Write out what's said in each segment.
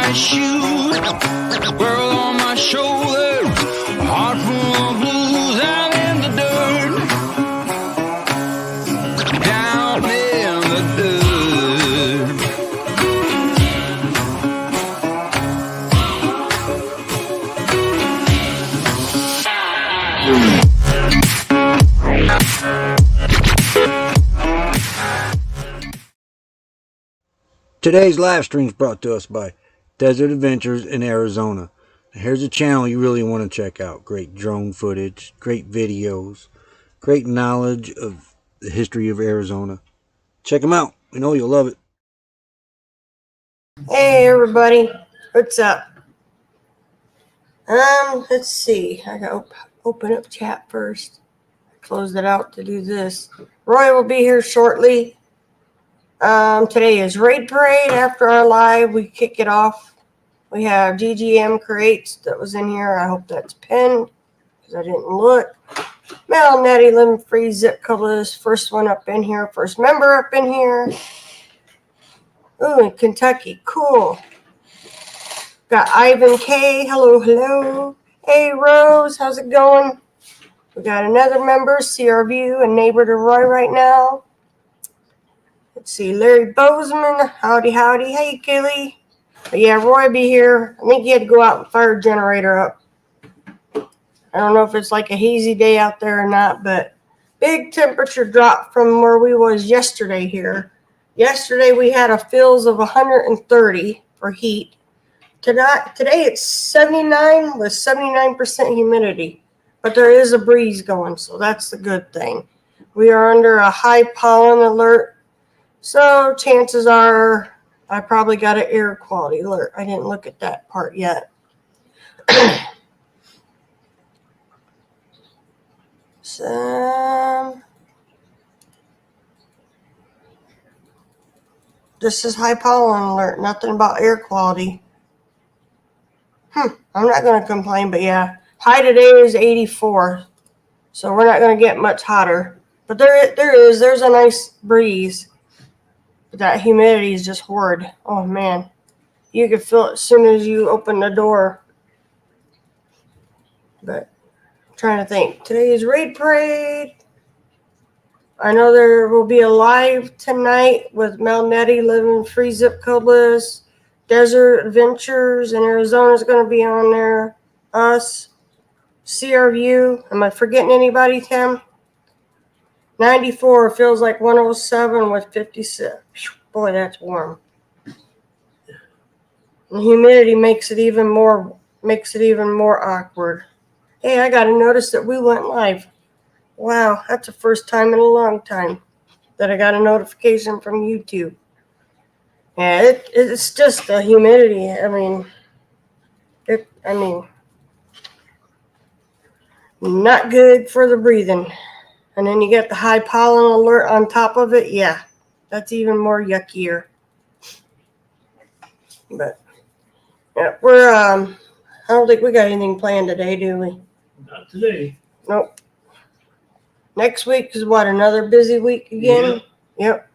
white shoes, world on my shoulders, heart full of blues out in the dirt, down in the dirt. Today's live stream is brought to us by Desert Adventures in Arizona. Here's a channel you really want to check out. Great drone footage, great videos, great knowledge of the history of Arizona. Check them out. We know you'll love it. Hey everybody, what's up? Let's see. I gotta open up chat first. Close it out to do this. Roy will be here shortly. Today is Raid Parade. After our live, we kick it off. We have GGM crates that was in here. I hope that's pinned because I didn't look. Mel Nettie Lemon Free Zip Covers. First one up in here. First member up in here. Ooh, in Kentucky. Cool. Got Ivan K. Hello, hello. Hey, Rose. How's it going? We got another member, CRView, and neighbor to Roy right now. Let's see, Larry Bozeman. Howdy, howdy. Hey, Kelly. But yeah, Roy be here. I think he had to go out and fire a generator up. I don't know if it's like a hazy day out there or not, but big temperature drop from where we was yesterday here. Yesterday we had a feels of 130 for heat. Today it's 79 with 79% humidity, but there is a breeze going, so that's the good thing. We are under a high pollen alert, so chances are I probably got an air quality alert. I didn't look at that part yet. So this is high pollen alert, nothing about air quality. I'm not going to complain, but yeah. High today is 84, so we're not going to get much hotter. But there's a nice breeze. But that humidity is just horrid. Oh, man. You can feel it as soon as you open the door. But I'm trying to think. Today is Raid Parade. I know there will be a live tonight with Mel Nettie living free zip codeless. Desert Adventures in Arizona is going to be on there. Us. CRView. Am I forgetting anybody, Tim? 94 feels like 107 with 56. Boy, that's warm. The humidity makes it even more awkward. Hey, I got to notice that we went live. Wow, that's the first time in a long time that I got a notification from YouTube. Yeah, it's just the humidity. I mean, not good for the breathing. And then you get the high pollen alert on top of it. Yeah, that's even more yuckier. But yeah, we're I don't think we got anything planned today, do we? Not today. Nope. Next week is what, another busy week again? Yep.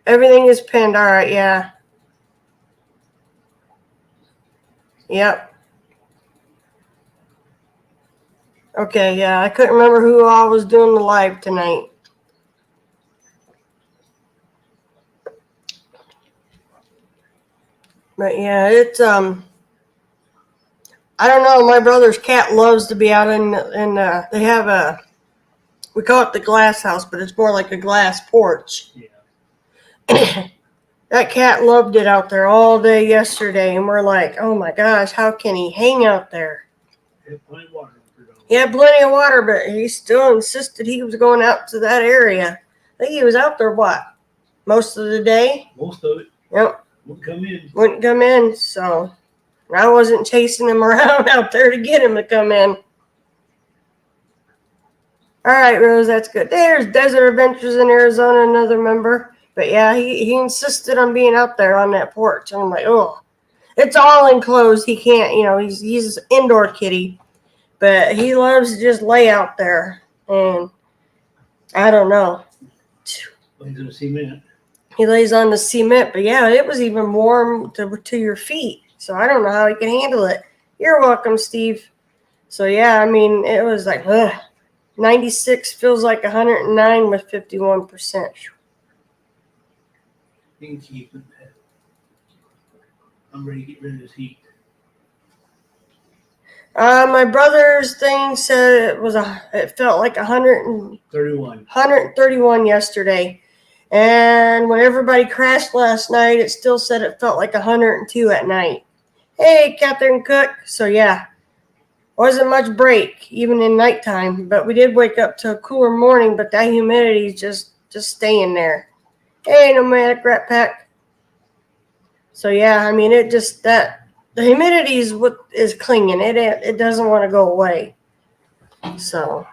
Everything is pinned. All right, yeah. Yep. Okay, yeah. I couldn't remember who all was doing the live tonight. But yeah, it's I don't know. My brother's cat loves to be out in they have we call it the glass house, but it's more like a glass porch. Yeah. That cat loved it out there all day yesterday, and we're like, oh my gosh, how can he hang out there? He had plenty of water, but he still insisted he was going out to that area. I think he was out there, what, most of the day? Most of it. Yep. Wouldn't come in, so I wasn't chasing him around out there to get him to come in. All right, Rose, that's good. There's Desert Adventures in Arizona, another member. But yeah, he insisted on being out there on that porch. And I'm like, oh, it's all enclosed. He can't, he's an indoor kitty. But he loves to just lay out there. And I don't know. He's in cement. He lays on the cement, but yeah, it was even warm to your feet. So I don't know how he can handle it. You're welcome, Steve. So yeah, I mean, it was like, ugh. 96 feels like 109 with 51%. You can keep it. I'm ready to get rid of this heat. My brother's thing said it felt like 31. 131 yesterday. And when everybody crashed last night, it still said it felt like 102 at night. Hey, Catherine Cook. So yeah, wasn't much break even in nighttime, but we did wake up to a cooler morning. But that humidity is just staying there. Hey, nomadic rat pack. So yeah, I mean, it just that the humidity is what is clinging. It doesn't want to go away. So,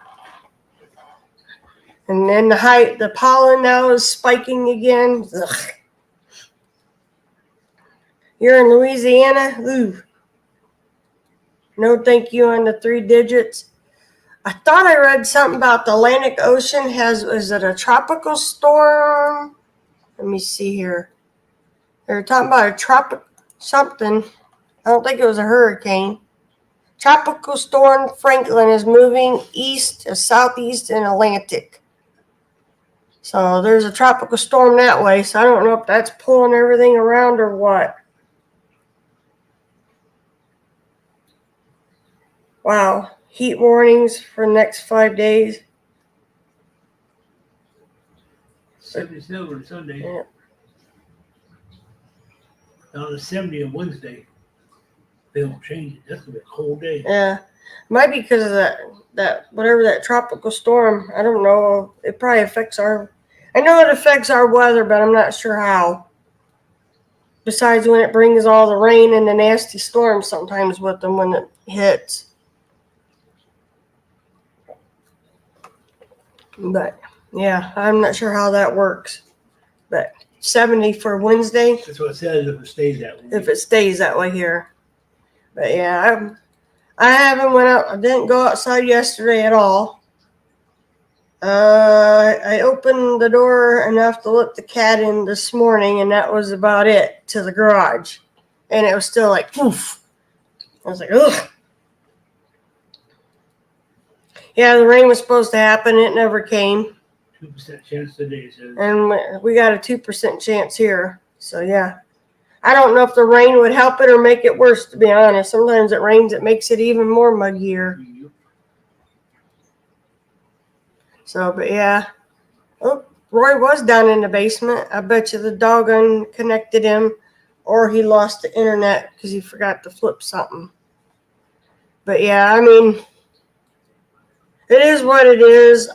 and then the pollen now is spiking again. Ugh. You're in Louisiana? Ooh. No thank you on the 3 digits. I thought I read something about the Atlantic Ocean is it a tropical storm? Let me see here. They're talking about a tropic something. I don't think it was a hurricane. Tropical storm Franklin is moving east to southeast in Atlantic. So there's a tropical storm that way. So I don't know if that's pulling everything around or what. Wow. Heat warnings for the next 5 days. 77 on Sunday. Yeah. Down to 70 on Wednesday. They don't change it. That's gonna be a cold day. Yeah. Might be because of that whatever that tropical storm. I don't know. It probably affects I know it affects our weather, but I'm not sure how. Besides when it brings all the rain and the nasty storms sometimes with them when it hits. But yeah, I'm not sure how that works. But 70 for Wednesday That's what it says if it stays that way. if it stays that way here. But yeah, I haven't went out. I didn't go outside yesterday at all. I opened the door enough to let the cat in this morning, and that was about it to the garage. And it was still like poof. I was like, ugh. Yeah, the rain was supposed to happen. It never came. 2% chance today, it says. And we got a 2% chance here. So yeah. I don't know if the rain would help it or make it worse, to be honest. Sometimes it rains, it makes it even more muggier. So, but yeah. Oh, Roy was down in the basement. I bet you the dog unconnected him or he lost the internet because he forgot to flip something. But yeah, I mean, it is what it is.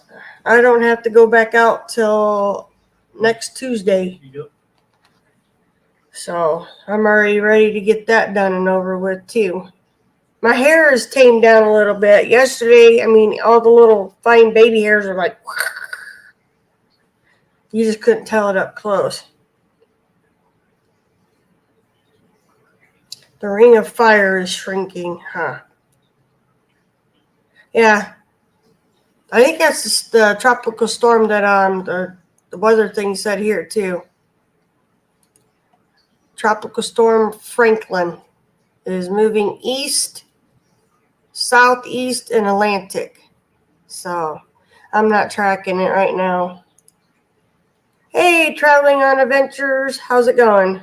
I don't have to go back out till next Tuesday. Yep. So I'm already ready to get that done and over with too. My hair is tamed down a little bit. Yesterday, I mean, all the little fine baby hairs are like, you just couldn't tell it up close. The ring of fire is shrinking, huh? Yeah. I think that's just the tropical storm that the weather thing said here too. Tropical storm Franklin is moving east, southeast, and Atlantic. So I'm not tracking it right now. Hey, traveling on adventures, how's it going?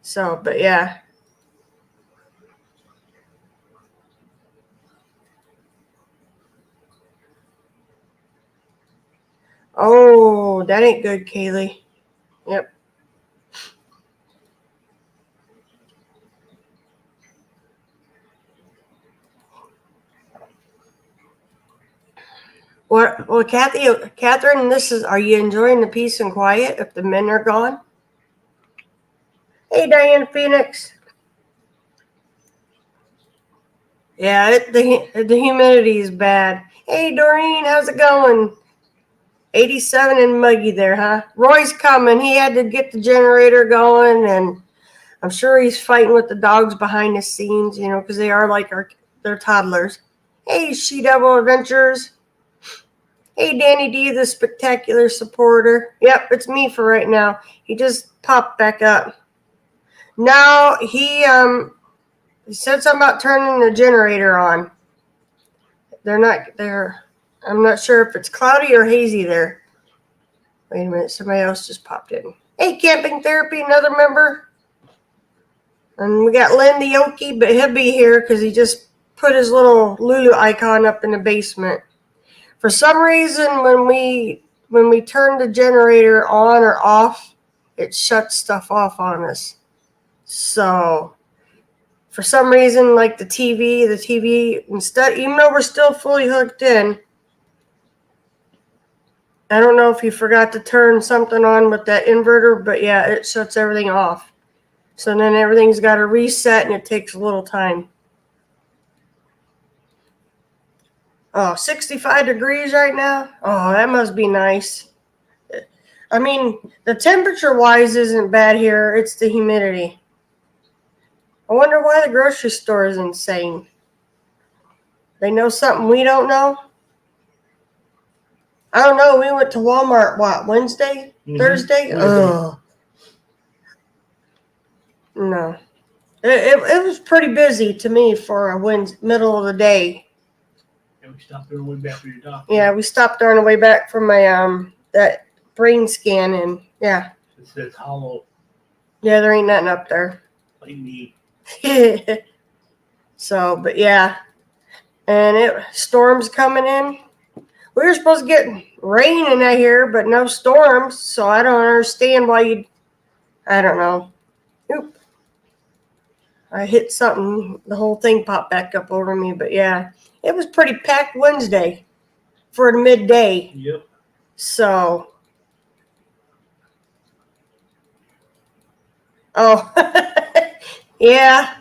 So, but yeah. Oh, that ain't good, Kaylee. Yep. Well, Catherine, are you enjoying the peace and quiet if the men are gone? Hey, Diane Phoenix. Yeah, the humidity is bad. Hey, Doreen, how's it going? 87 and muggy there, huh? Roy's coming. He had to get the generator going, and I'm sure he's fighting with the dogs behind the scenes, because they are like they're toddlers. Hey, She Devil Adventures. Hey, Danny D, the spectacular supporter. Yep, it's me for right now. He just popped back up. Now he said something about turning the generator on. I'm not sure if it's cloudy or hazy there. Wait a minute, somebody else just popped in. Hey, Camping Therapy, another member. And we got Len the Yoki, but he'll be here because he just put his little Lulu icon up in the basement. For some reason, when we turn the generator on or off, it shuts stuff off on us. So, for some reason, like the TV, instead, even though we're still fully hooked in, I don't know if you forgot to turn something on with that inverter, but yeah, it shuts everything off. So then everything's got to reset, and it takes a little time. Oh, 65 degrees right now? Oh, that must be nice. I mean, the temperature-wise isn't bad here. It's the humidity. I wonder why the grocery store is insane. They know something we don't know? I don't know. We went to Walmart, what, Wednesday? Thursday? Oh. No. It was pretty busy to me for a middle of the day. And we stopped there on the way back for your doctor. Yeah, we stopped there on the way back from my that brain scan, and yeah. It says hollow. Yeah, there ain't nothing up there. Like me. So, but yeah. And storms coming in. We were supposed to get rain in that here, but no storms, so I don't understand why I don't know. Oop. I hit something, the whole thing popped back up over me, but yeah. It was pretty packed Wednesday for the midday. Yep. So. Oh. Yeah.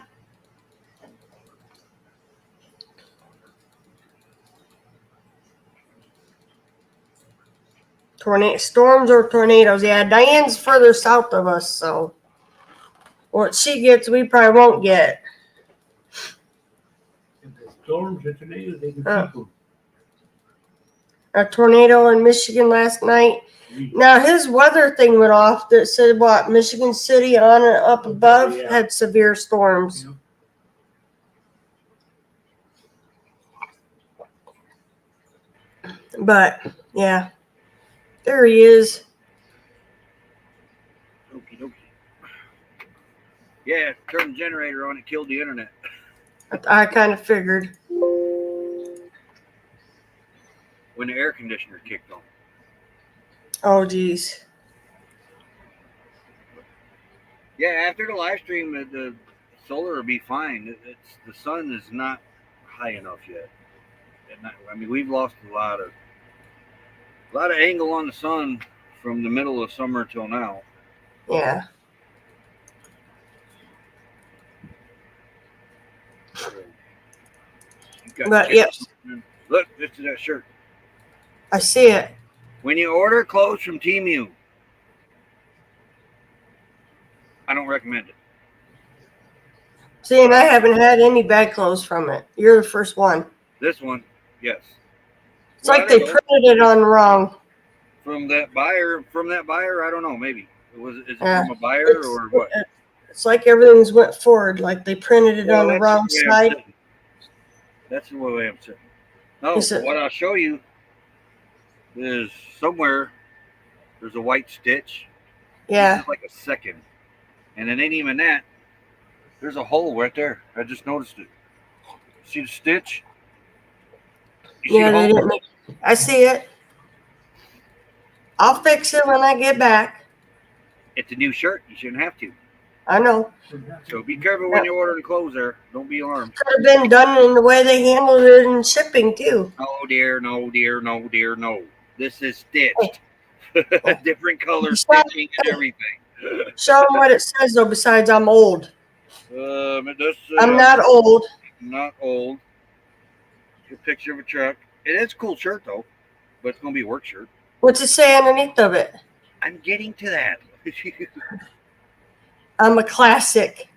Storms or tornadoes. Yeah, Diane's further south of us, so what she gets, we probably won't get. If the storms or tornadoes, they can keep them. A tornado in Michigan last night. Now his weather thing went off that said what Michigan City on and up above had severe storms. Yep. But yeah, there he is. Okie dokie. Yeah, turn the generator on, it killed the internet. I kind of figured. When the air conditioner kicked on. Oh, geez. Yeah, after the live stream, the solar will be fine. The sun is not high enough yet. I mean, we've lost a lot of angle on the sun from the middle of summer till now. Yeah. But yep. Look, this is that shirt. I see it. When you order clothes from Temu, I don't recommend it. See, and I haven't had any bad clothes from it. You're the first one. This one, yes. It's like they printed it on wrong. From that buyer, I don't know, maybe. Is it from a buyer or what? It's like everything's went forward, like they printed it on the wrong side. That's the way I'm sitting. No, what I'll show you is somewhere there's a white stitch. Yeah. It's like a second. And it ain't even that. There's a hole right there. I just noticed it. See the stitch? Yeah, they didn't I see it. I'll fix it when I get back. It's a new shirt. You shouldn't have to. I know. So be careful when you're ordering clothes there. Don't be alarmed. Could have been done in the way they handled it in shipping, too. No, dear, no, dear, no, dear, no. This is stitched. Different color stitching and everything. Show them what it says, though, besides I'm old. It does say, I'm not old. Not old. A picture of a truck. It is a cool shirt, though. But it's going to be a work shirt. What's it say underneath of it? I'm getting to that. I'm a classic.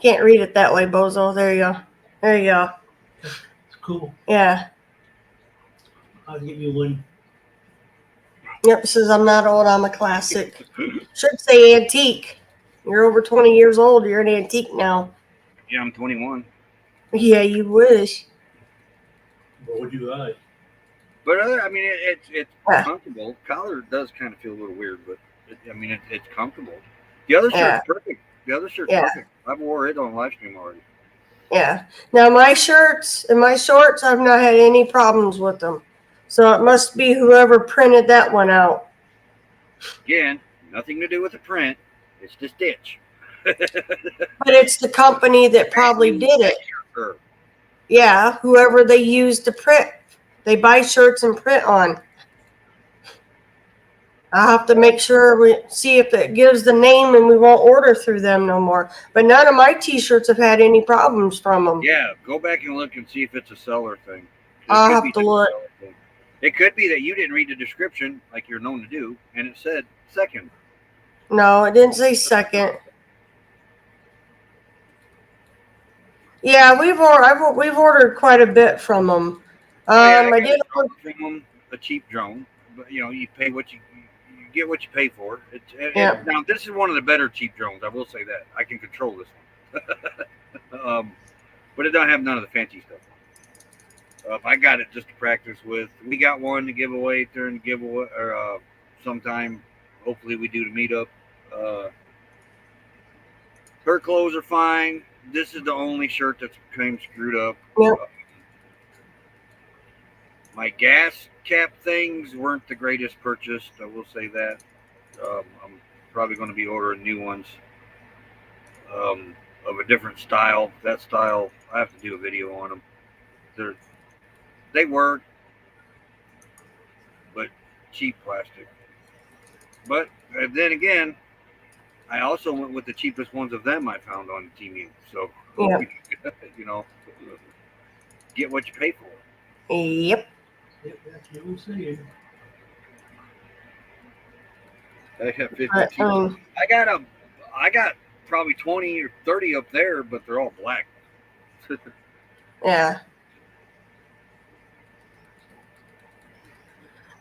Can't read it that way, Bozo. There you go. There you go. It's cool. Yeah. I'll give you one. Yep, it says I'm not old, I'm a classic. Should say antique. You're over 20 years old, you're an antique now. Yeah, I'm 21. Yeah, you wish. What would you like? But I mean, it's Yeah. comfortable. Collar does kind of feel a little weird, but it's comfortable. The other Yeah. shirt's perfect. The other shirt's Yeah. perfect. I've wore it on live stream already. Yeah. Now my shirts and my shorts, I've not had any problems with them. So it must be whoever printed that one out. Again, nothing to do with the print. It's the stitch. But it's the company that probably did it. Sure. Yeah, whoever they used to print. They buy shirts and print on. I'll have to make sure we see if it gives the name and we won't order through them no more. But none of my t-shirts have had any problems from them. Yeah, go back and look and see if it's a seller thing. I'll have to look. It could be that you didn't read the description like you're known to do, and it said second. No, it didn't say second. Yeah, we've ordered quite a bit from them. I did from them a cheap drone, but you pay what you get what you pay for. Yeah. Now this is one of the better cheap drones. I will say that I can control this one, but it don't have none of the fancy stuff. I got it just to practice with. We got one to give away during the giveaway, or sometime. Hopefully, we do the meetup. Her clothes are fine. This is the only shirt that's became screwed up. Yep. My gas cap things weren't the greatest purchase. I will say that. I'm probably going to be ordering new ones of a different style. That style, I have to do a video on them. They work, but cheap plastic. But then again, I also went with the cheapest ones of them I found on Temu. So, Yeah. Get what you pay for. Yep. Yep, that's what I'm saying. I have 50. But, I got probably 20 or 30 up there, but they're all black. yeah.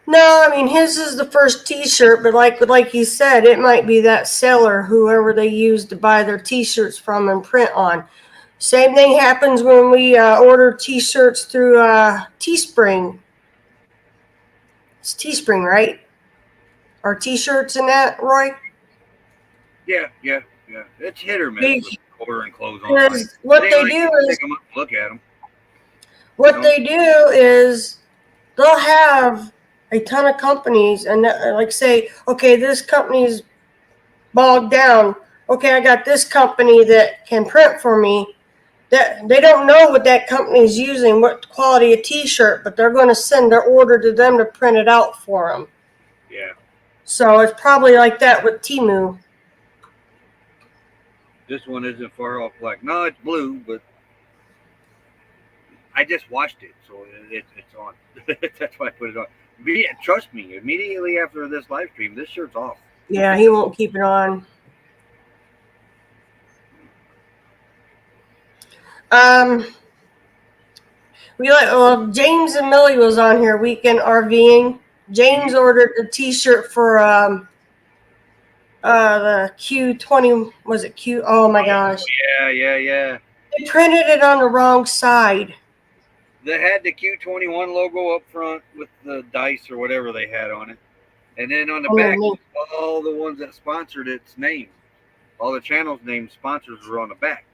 No, I mean his is the first T-shirt, but like you said, it might be that seller, whoever they use to buy their T-shirts from and print on. Same thing happens when we order T-shirts through Teespring. It's Teespring, right? Our T-shirts and that, Roy? Yeah. It's hit or miss They- with ordering clothes online. Because what they do is pick them up, look at them. what they do is they'll have a ton of companies and like say, okay, this company's bogged down. Okay, I got this company that can print for me. That they don't know what that company is using, what quality of T-shirt, but they're going to send their order to them to print it out for them. Yeah. So it's probably like that with Temu. This one isn't far off black. No, it's blue, but I just washed it, so it's on. That's why I put it on. Trust me, immediately after this live stream, this shirt's off. Yeah, he won't keep it on. James and Millie was on here weekend RVing. James ordered a T-shirt for the Q20. Was it Q? Oh my gosh! Yeah. They printed it on the wrong side. They had the Q21 logo up front with the dice or whatever they had on it, and then on the back, all the ones that sponsored its name, all the channels' name sponsors were on the back.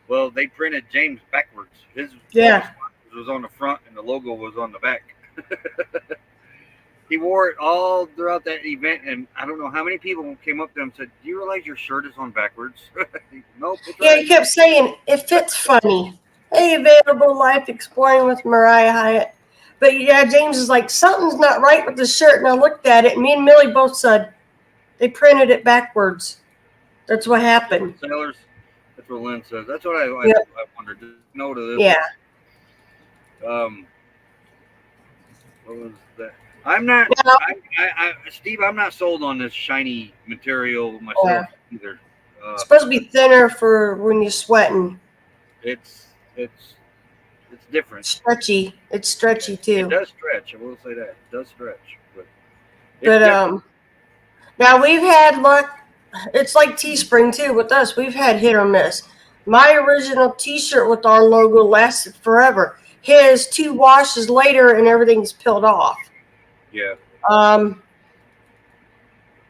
Well, they printed James backwards. His was on the front and the logo was on the back. He wore it all throughout that event, and I don't know how many people came up to him and said, "Do you realize your shirt is on backwards?" Nope. Yeah, he kept saying it fits funny. Hey, available life exploring with Mariah Hyatt. But yeah, James is like, something's not right with the shirt, and I looked at it, and me and Millie both said they printed it backwards. That's what happened. Sellers. That's what Lynn says. That's what I wondered. No to this. Yeah. What was that? I'm not, Steve. I'm not sold on this shiny material myself either. It's supposed to be thinner for when you're sweating. It's different. Stretchy. It's stretchy too. It does stretch. I will say that. It does stretch, but it's But different. now we've had luck. It's like Teespring too with us. We've had hit or miss. My original T-shirt with our logo lasted forever. His 2 washes later and everything's peeled off. Yeah.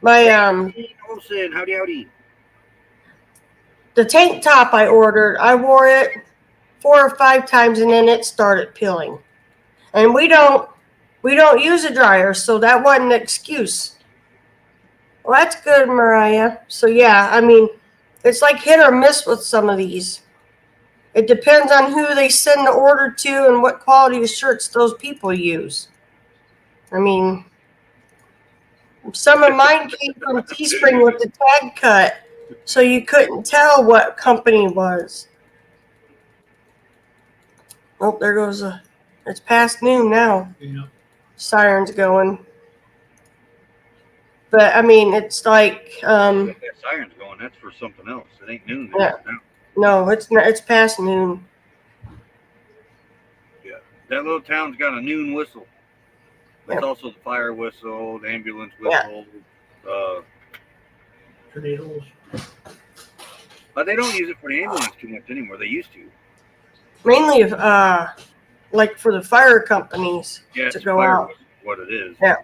My Olsen, howdy. the tank top I ordered, I wore it 4 or 5 times and then it started peeling. And we don't use a dryer, so that wasn't an excuse. Well, that's good, Mariah. So yeah, I mean, it's like hit or miss with some of these. It depends on who they send the order to and what quality of shirts those people use. I mean, some of mine came from Teespring with the tag cut, so you couldn't tell what company it was. Oh, there goes it's past noon now. Yeah. Siren's going. But I mean, it's like That siren's going. That's for something else. It ain't noon. Yeah. No, it's not. It's past noon. Yeah. That little town's got a noon whistle. That's Yep. also the fire whistle, the ambulance whistle. Tornadoes. But they don't use it for the ambulance too much anymore. They used to. Mainly, like for the fire companies Yeah, to it's go fire out. whistle, what it is. Yeah.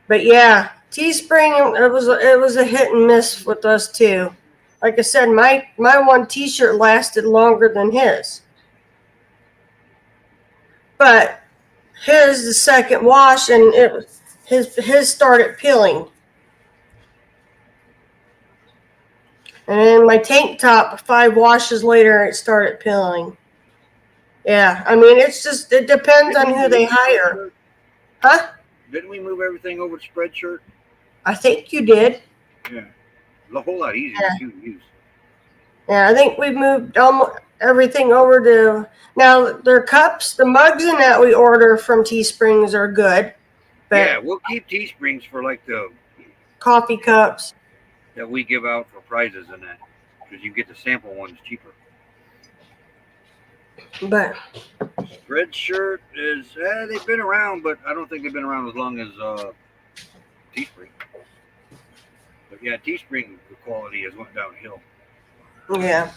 But yeah, Teespring, it was a hit and miss with us too. Like I said, my one T-shirt lasted longer than his, but his the second wash and his started peeling, and then my tank top 5 washes later it started peeling. Yeah, I mean it depends on who they hire, huh? Didn't we move everything over to Spreadshirt? I think you did. Yeah. It's a whole lot easier too to use. Yeah, I think we've moved almost everything over to now. Their cups, the mugs, and that we order from Teesprings are good, but Yeah, we'll keep Teesprings for like the coffee cups. that we give out for prizes and that, because you get the sample ones cheaper. But Spreadshirt is they've been around, but I don't think they've been around as long as Teespring. But yeah, Teespring the quality has went downhill. yeah,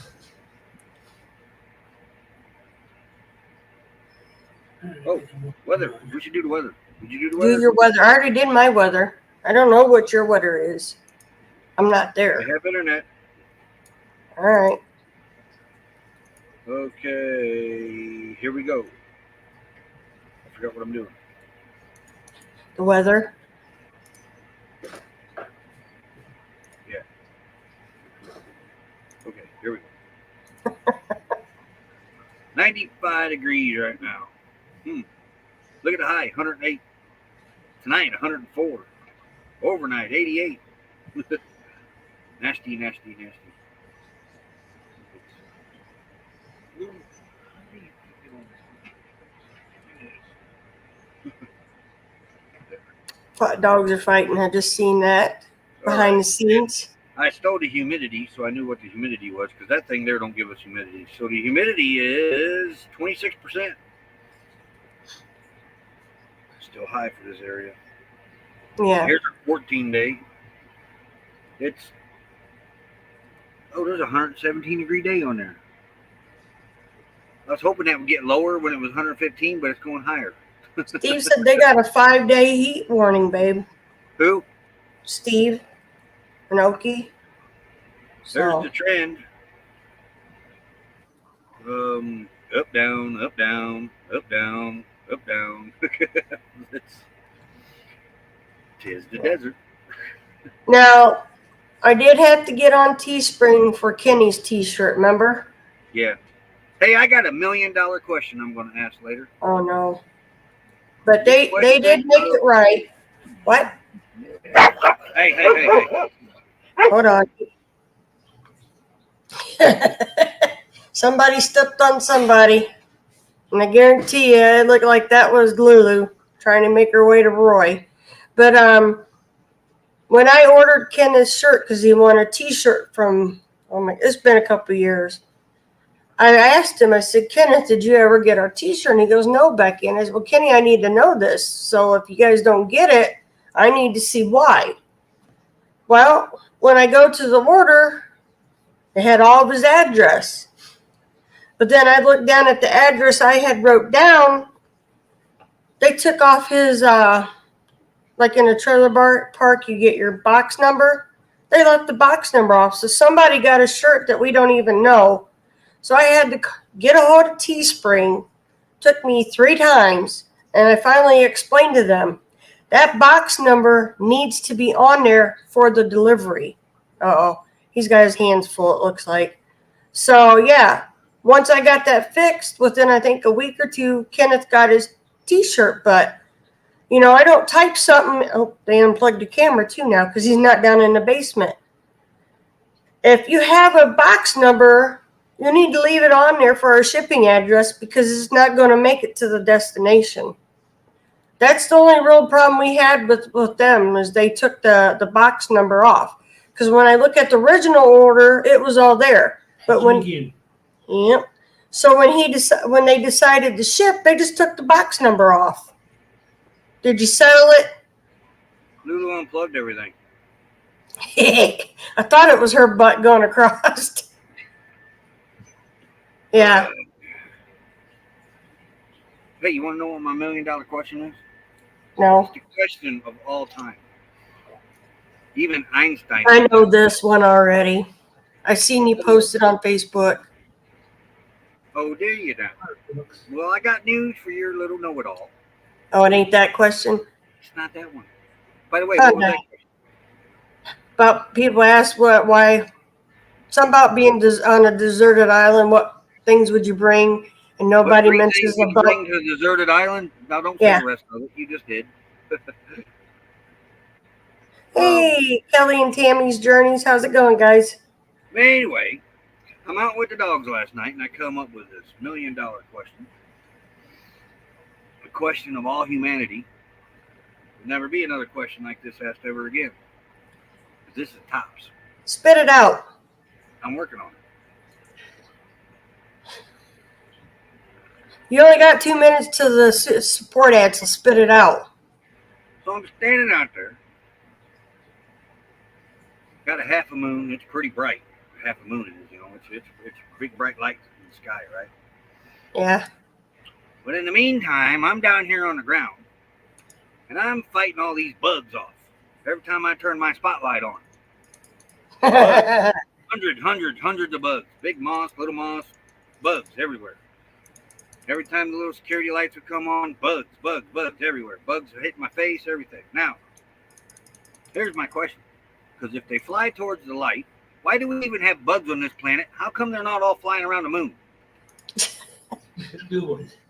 Oh, weather. We should do the weather. Did you do the weather? do your weather. I already did my weather. I don't know what your weather is. I'm not I there. have internet. All right. Okay, here we go. I forgot what I'm doing. The weather. Yeah. Okay, here we go. 95 degrees right now. Look at the high, 108. Tonight, 104. Overnight, 88. Nasty. Hot dogs are fighting. I just seen that behind the scenes. I stole the humidity, so I knew what the humidity was, because that thing there don't give us humidity. So the humidity is 26%. Still high for this area. Yeah. Here's our 14-day. There's a 117-degree day on there. I was hoping that would get lower when it was 115, but it's going higher. Steve said they got a 5-day heat warning, babe. Who? Steve Inoki. There's the trend. Up, down, up, down, up, down, up, down. Tis the desert. Now, I did have to get on Teespring for Kenny's T-shirt. Remember? Yeah. Hey, I got $1 million question I'm going to ask later. Oh no! But they did make it right. What? Hey. Hold on. Somebody stepped on somebody, and I guarantee you, it looked like that was Lulu trying to make her way to Roy. But when I ordered Ken his shirt because he wanted a T-shirt from, it's been a couple years. I asked him, I said, Kenneth, did you ever get our t-shirt? And he goes, no, Becky. And I said, well, Kenny, I need to know this. So if you guys don't get it, I need to see why. Well, when I go to the order, it had all of his address. But then I looked down at the address I had wrote down. They took off his, like in a trailer park, you get your box number. They left the box number off. So somebody got a shirt that we don't even know. So I had to get a hold of Teespring. Took me 3 times. And I finally explained to them, that box number needs to be on there for the delivery. Uh-oh. He's got his hands full, it looks like. So, yeah. Once I got that fixed, within, I think, a week or 2, Kenneth got his t-shirt. But, you know, I don't type something. Oh, they unplugged the camera, too, now, because he's not down in the basement. If you have a box number, you need to leave it on there for our shipping address because it's not going to make it to the destination. That's the only real problem we had with them is they took the box number off. Because when I look at the original order, it was all there. But when yep. So when they decided to ship, they just took the box number off. Did you settle it? Lulu unplugged everything. I thought it was her butt going across. Yeah. Hey, you want to know what my $1 million question is? No. It's the question of all time. Even Einstein. I know this one already. I seen you post it on Facebook. Oh, there you go. Well, I got news for your little know-it-all. Oh, it ain't that question? It's not that one. By the way, what was that question? About people ask why, something about being on a deserted island, what things would you bring? And nobody mentions the boat. Bring to a deserted island? Now, don't say the rest of it. You just did. Hey, Kelly and Tammy's Journeys. How's it going, guys? Anyway, I'm out with the dogs last night, and I come up with this $1 million question. The question of all humanity. There'll never be another question like this asked ever again. This is tops. Spit it out. I'm working on it. You only got 2 minutes to the support ad, so spit it out. So I'm standing out there. Got a half a moon. It's pretty bright. Half a moon is, you know. It's big bright lights in the sky, right? Yeah. But in the meantime, I'm down here on the ground, and I'm fighting all these bugs off. Every time I turn my spotlight on. Hundreds of bugs. Big moss, little moss, bugs everywhere. Every time the little security lights would come on, bugs everywhere. Bugs hit my face, everything. Now, here's my question. Because if they fly towards the light, why do we even have bugs on this planet? How come they're not all flying around the moon?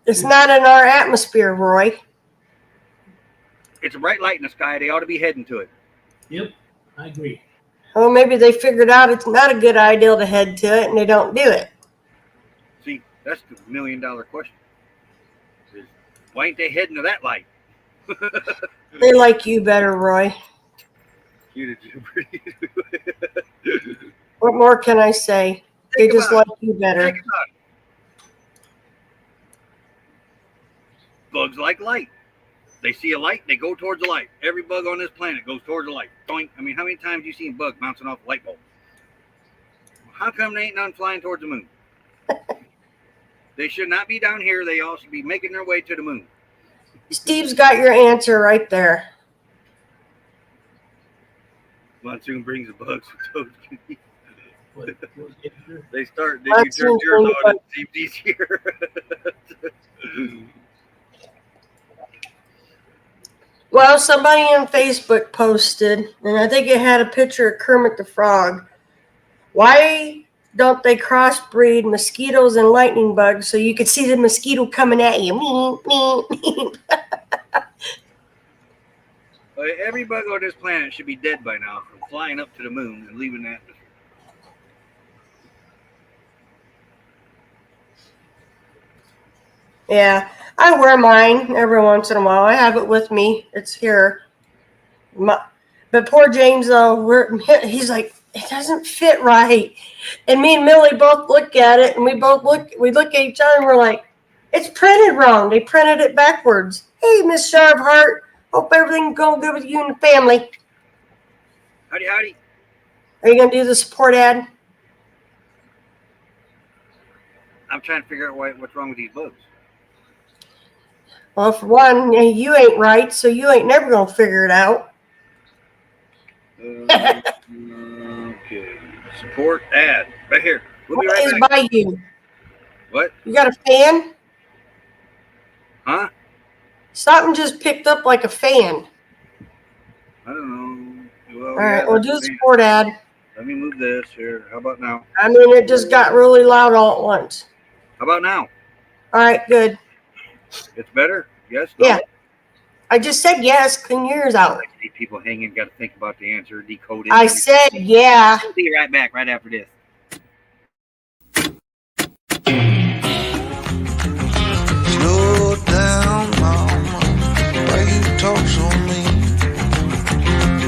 It's not in our atmosphere, Roy. It's a bright light in the sky. They ought to be heading to it. Yep, I agree. Well, maybe they figured out it's not a good idea to head to it, and they don't do it. See, that's the $1 million question. Why ain't they heading to that light? They like you better, Roy. You did pretty. What more can I say? They just like you better. Think about it. Bugs like light. They see a light, they go towards the light. Every bug on this planet goes towards the light. Doink. I mean, how many times have you seen a bug bouncing off a light bulb? How come they ain't none flying towards the moon? They should not be down here. They all should be making their way to the moon. Steve's got your answer right there. Monsoon brings the bugs. They start. Did you Monsoon turn yours brings on? It seems easier. Well, somebody on Facebook posted, and I think it had a picture of Kermit the Frog. Why don't they crossbreed mosquitoes and lightning bugs so you could see the mosquito coming at you? Every bug on this planet should be dead by now from flying up to the moon and leaving the atmosphere. Yeah, I wear mine every once in a while. I have it with me. It's here. But poor James, though, he's like, it doesn't fit right. And me and Millie both look at it, and we look at each other, and we're like, it's printed wrong. They printed it backwards. Hey, Miss Sharpheart, hope everything's going good with you and the family. Howdy, howdy. Are you going to do the support ad? I'm trying to figure out what's wrong with these bugs. Well, for one, you ain't right, so you ain't never going to figure it out. Okay. Support ad. Right here. We'll be right What back. is by you? What? You got a fan? Huh? Something just picked up like a fan. I don't know. Well, All right, yeah, we'll do the support ad. Let me move this here. How about now? I mean, it just got really loud all at once. How about now? All right, good. It's better? Yes? No? Yeah. I just said yes. Clean your ears out. I see people hanging. Got to think about the answer. Decode it. I said yeah. We'll be right back right after this. Slow down, mama. Why you talk so mean?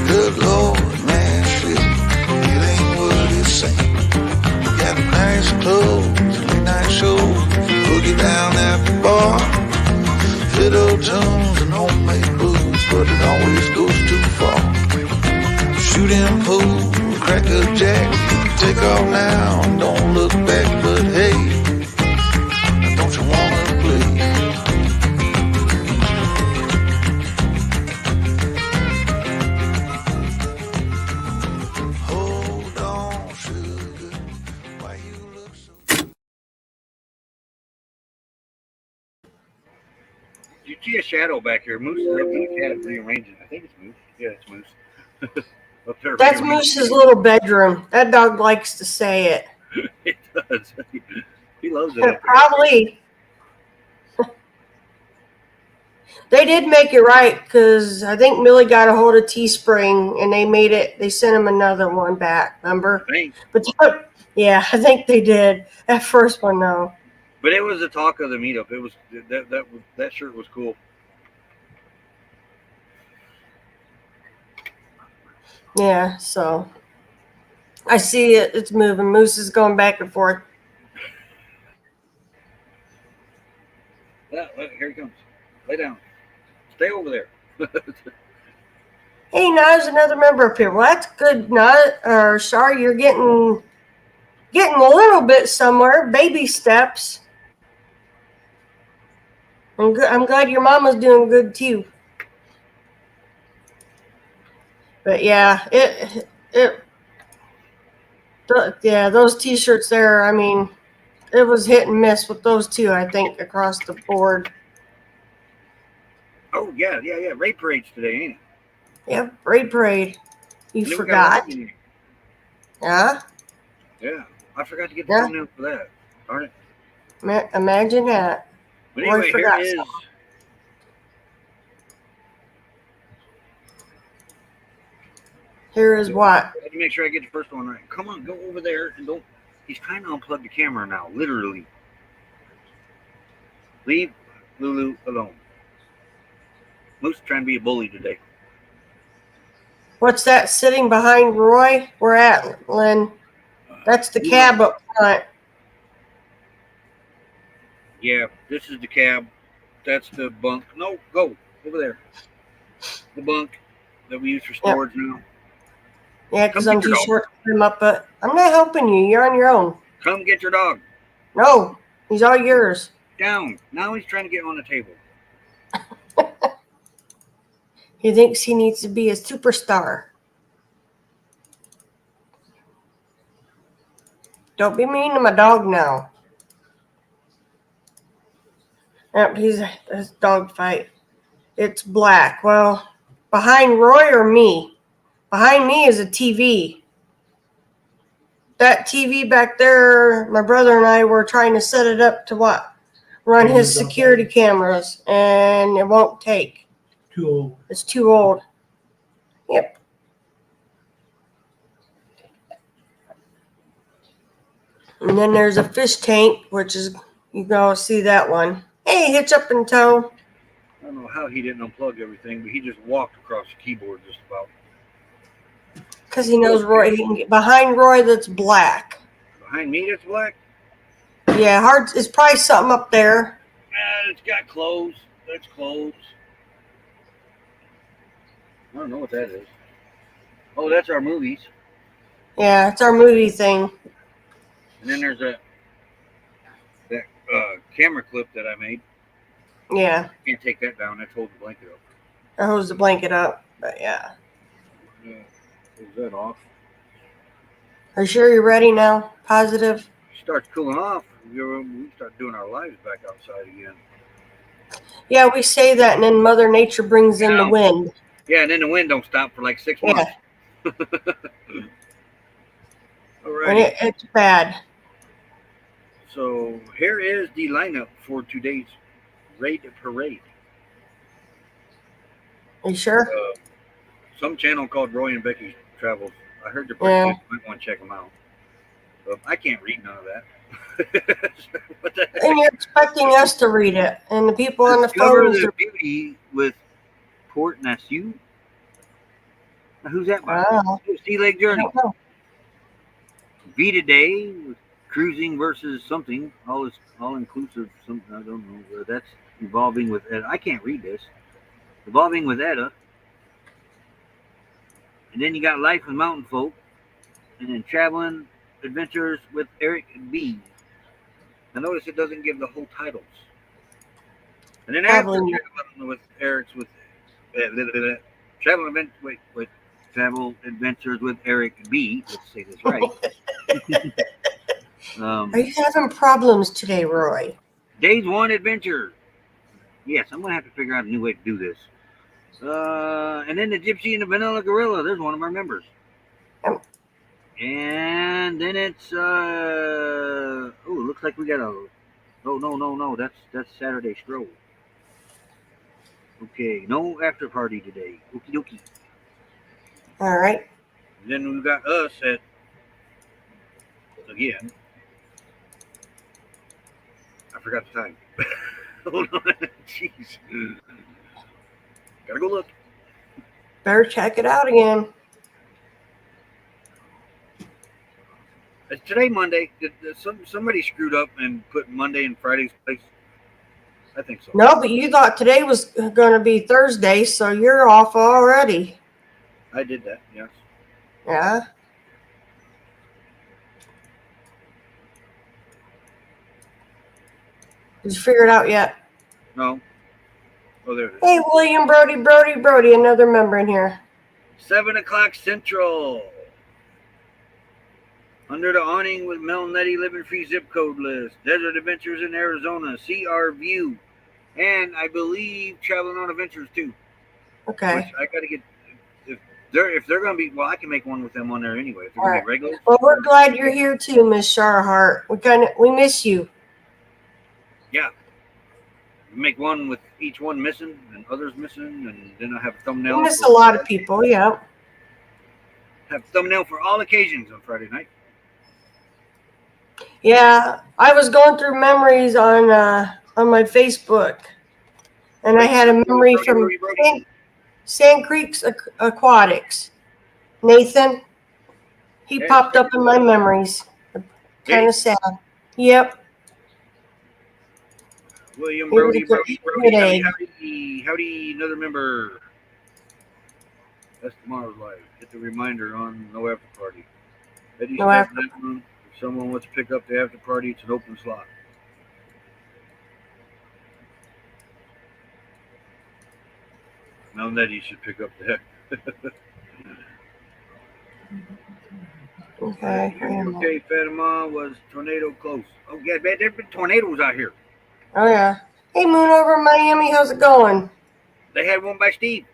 Good Lord, man, shit, it ain't what it seems. Got nice clothes, late night shows, boogie down at the bar, fiddle tunes and homemade booze, but it always goes too far. Shooting pool, cracker jack, take off now and don't look back, but hey, don't you wanna play? Hold on, sugar, why you look so... You see a shadow back here. Moose is up in the cat rearranging. I think it's Moose. Yeah, it's Moose. Up there That's rearranging. Moose's little bedroom. That dog likes to say it. It does. He loves it. up there. Probably. They did make it right because I think Millie got a hold of Teespring and they sent him another one back, remember? Thanks. But yeah, I think they did. That first one, though. But it was the talk of the meetup. It was that shirt was cool. Yeah, so I see it. It's moving. Moose is going back and forth. Yeah, here he comes. Lay down. Stay over there. Hey, now there's another member up here. Well, that's good, Nut. Or sorry, you're getting a little bit somewhere. Baby steps. I'm glad your mama's doing good too. But yeah, those T-shirts there. I mean, it was hit and miss with those two. I think across the board. Oh yeah. Raid parade's today, ain't it? Yep, Raid Parade. You And then we got forgot? Awning. Yeah. Yeah, I forgot to get the Yeah. thumbnail for that. Darn it. Imagine that. But Boy, I anyway, here forgot it is. something. Here is what? I have to make sure I get the first one right. Come on, go over there and don't. He's trying to unplug the camera now, literally. Leave Lulu alone. Moose trying to be a bully today. What's that sitting behind Roy? We're at, Lynn. That's the cab up front. Yeah, this is the cab. That's the bunk. No, go over there. The bunk that we use for storage now. Yeah, because Come I'm get your too dog. short to climb up, but I'm not helping you. You're on your own. Come get your dog. No, he's all yours. Down. Now he's trying to get on the table. He thinks he needs to be a superstar. Don't be mean to my dog now. Yep, he's a dog fight. It's black. Well, behind Roy or me? Behind me is a TV. That TV back there, my brother and I were trying to set it up to what? Run his security cameras, and it won't take. Too old. It's too old. Yep. And then there's a fish tank, which is, you go see that one. Hey, hitch up and tow. I don't know how he didn't unplug everything, but he just walked across the keyboard just about. Because he knows Roy. He can get behind Roy that's black. Behind me, that's black. Yeah, hard. It's probably something up there. It's got clothes. That's clothes. I don't know what that is. Oh, that's our movies. Yeah, it's our movie thing. And then there's that camera clip that I made. Yeah, Can't take that down. That's holding the blanket up. I hose the blanket up. But yeah. Is that off? Are you sure you're ready now? Positive? Starts cooling off. We start doing our lives back outside again. Yeah, we say that, and then Mother Nature brings in the wind. Yeah, and then the wind don't stop for like 6 Yeah. months. And Alrighty. it's bad. So here is the lineup for today's Raid Parade. Are you sure? Some channel called Roy and Becky's Travels. I heard they're pretty good. You might want to check them out. I can't read none of that. What the heck? And you're expecting us to read it, and the people on the Discover phones the are. beauty with Port Nassau. Now, who's that by? Wow. Sea Lake I Journey. don't know. Vita Day with cruising versus something. All inclusive. Something I don't know. That's evolving with Etta. I can't read this. Evolving with Etta. And then you got Life with Mountain Folk. And then Traveling Adventures with Eric B. Now notice it doesn't give the whole titles. And then after Traveling with Eric's with Travel Adventures with Eric B. Let's say this right. Are you having problems today, Roy? Days 1 Adventure. Yes, I'm gonna have to figure out a new way to do this. And then the Gypsy and the Vanilla Gorilla. There's one of our members. Oh. And then it's it looks like we got a no. That's Saturday Stroll. Okay, no after party today. Okie dokie. All right. And then we've got us at again. I forgot the time. Hold on. Jeez. Gotta go look. Better check it out again. Is today Monday? Did somebody screwed up and put Monday in Friday's place? I think so. No, but you thought today was going to be Thursday, so you're off already. I did that, yes. Yeah. Did you figure it out yet? No. Oh, there it is. Hey, William Brody, another member in here. 7 o'clock Central. Under the Awning with Mel Nettie, Living Free Zip Code List. Desert Adventures in Arizona. See Our View. And I believe Traveling on Adventures too. Okay. Which I got to get. If they're going to be, well, I can make one with them on there anyway. If they're going to be regular. Well, we're glad you're here too, Miss Sharhart. We miss you. Yeah. Make one with each one missing and others missing, and then I have a thumbnail. We miss a lot of people, yeah. Have a thumbnail for all occasions on Friday night. Yeah, I was going through memories on my Facebook, and I had a memory from Sand Creek's Aquatics. Nathan, he popped up in my memories. Kind of sad. Yep. William He was Brody, a good howdy, another member. That's tomorrow's live. Get the reminder on no after party. Eddie's No after. If someone wants to pick up the after party, it's an open slot. Now Nettie should pick up the Okay. Okay, Fatima was tornado close. Oh yeah, man, there's been tornadoes out here. Oh yeah. Hey, Moon over in Miami, how's it going? They had one by Steve.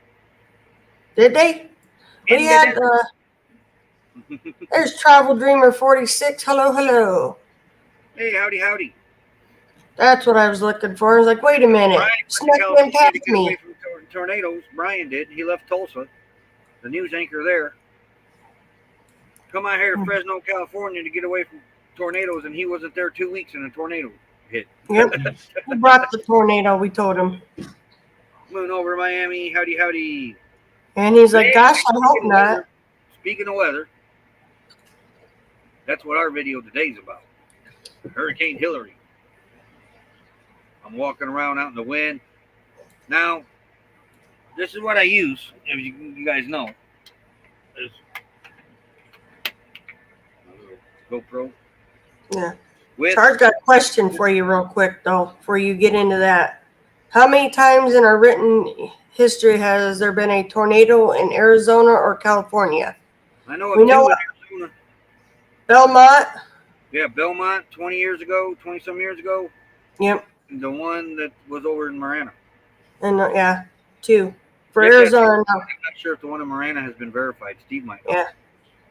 Did they? We had. There's Travel Dreamer 46. Hello. Hey, howdy. That's what I was looking for. I was like, wait a minute. Brian Snuck went to in past get away me. from tornadoes. Brian did. He left Tulsa. The news anchor there. Come out here to Fresno, California to get away from tornadoes, and he wasn't there 2 weeks and a tornado hit. Yep. He brought the tornado, we told him. Moon over Miami. Howdy. And he's like, gosh, I hope not. speaking of weather, that's what our video today is about. Hurricane Hillary. I'm walking around out in the wind. Now, this is what I use, as you guys know. Is my little GoPro. Yeah. With Char's got a question for you real quick, though, before you get into that. How many times in our written history has there been a tornado in Arizona or California? I know We of know two in Arizona. Belmont. Yeah, Belmont 20 years ago, 20 some years ago. Yep. And the one that was over in Marana. And yeah, 2. For Yes, Arizona, I'm not sure if the one in Marana has been verified. Steve might know. yeah.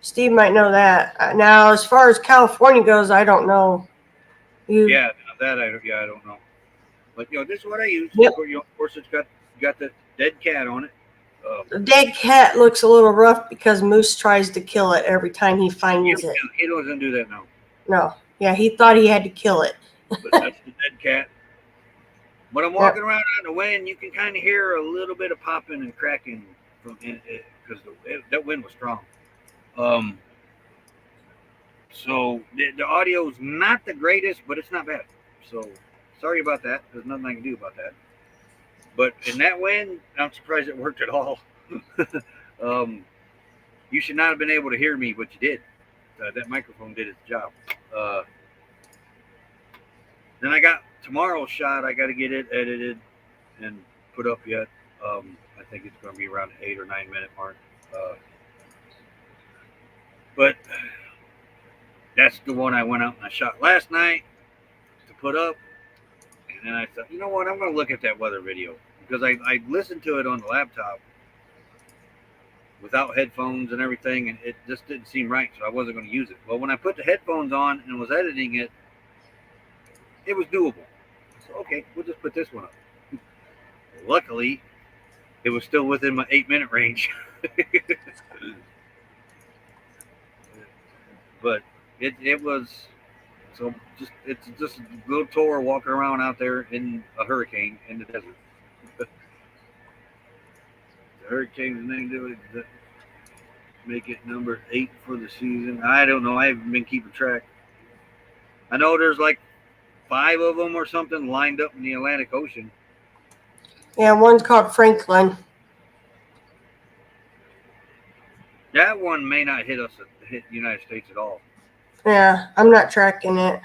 Steve might know that. Now, as far as California goes, I don't know. Yeah, that I don't know. But this is what I use. Yep. Of course, it's got the dead cat on it. The dead cat looks a little rough because Moose tries to kill it every time he finds it. He doesn't do that now. No. Yeah, he thought he had to kill it. But that's the dead cat. When I'm walking around out in the wind, you can kind of hear a little bit of popping and cracking from it because that wind was strong. So the audio's not the greatest, but it's not bad. So sorry about that. There's nothing I can do about that. But in that wind, I'm surprised it worked at all. You should not have been able to hear me, but you did. That microphone did its job. Then I got tomorrow's shot. I got to get it edited and put up yet. I think it's going to be around the 8 or 9 minute mark. But that's the one I went out and I shot last night to put up. And then I thought, you know what? I'm going to look at that weather video because I listened to it on the laptop without headphones and everything, and it just didn't seem right, so I wasn't going to use it. Well, when I put the headphones on and was editing it, it was doable. So, okay, we'll just put this one up. Luckily, it was still within my 8-minute range. But it was, so it's just a little tour walking around out there in a hurricane in the desert. The hurricane's name to it, make it number 8 for the season. I don't know. I haven't been keeping track. I know there's like 5 of them or something lined up in the Atlantic Ocean. Yeah, one's called Franklin. That one may not hit the United States at all. Yeah, I'm not tracking it.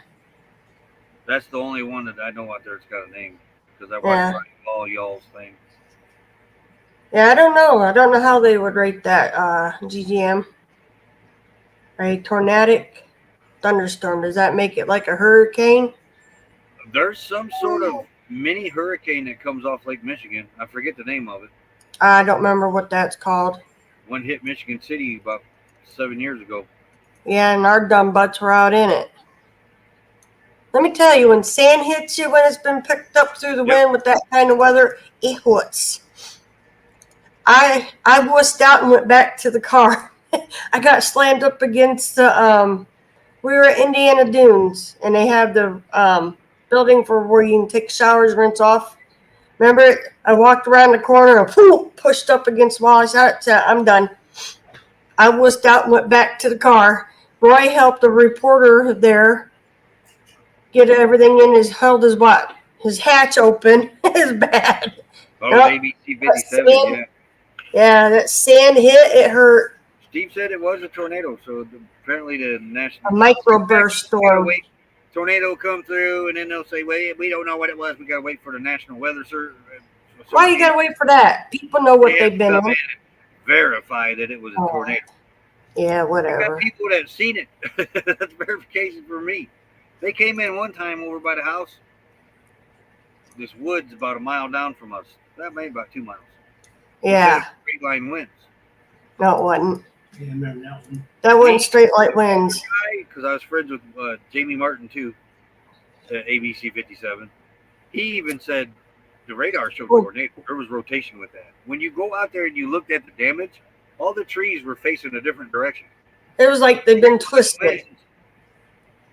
That's the only one that I know out there that's got a name because I watched all y'all's thing. Yeah, I don't know. I don't know how they would rate that GGM. A tornadic thunderstorm. Does that make it like a hurricane? There's some sort of mini hurricane that comes off Lake Michigan. I forget the name of it. I don't remember what that's called. One hit Michigan City about 7 years ago. Yeah, and our dumb butts were out in it. Let me tell you, when sand hits you when it's been picked up through the wind with that kind of weather, it hurts. I wussed out and went back to the car. I got slammed up against the we were at Indiana Dunes, and they have the building for where you can take showers, rinse off. Remember, I walked around the corner and pushed up against the wall. I said, I'm done. I wussed out and went back to the car. Roy helped the reporter there get everything in his hatch open. His bad. Oh, ABC 57, yeah. Yeah, that sand hit, it hurt. Steve said it was a tornado, so apparently the national... A microburst storm. Tornado come through, and then they'll say, wait, we don't know what it was. We got to wait for the National Weather Service. Why you got to wait for that? People know what they've been in. Verify that it was a tornado. Yeah, I whatever. got people that have seen it. That's verification for me. They came in one time over by the house. This wood's about a mile down from us. That made about 2 miles. Yeah. Straight line winds. No, it wasn't. Yeah, I remember that one. That wasn't straight light winds. Because I was friends with Jamie Martin, too, at ABC 57. He even said the radar showed tornado. There was rotation with that. When you go out there and you looked at the damage, all the trees were facing a different direction. It was like they've been twisted.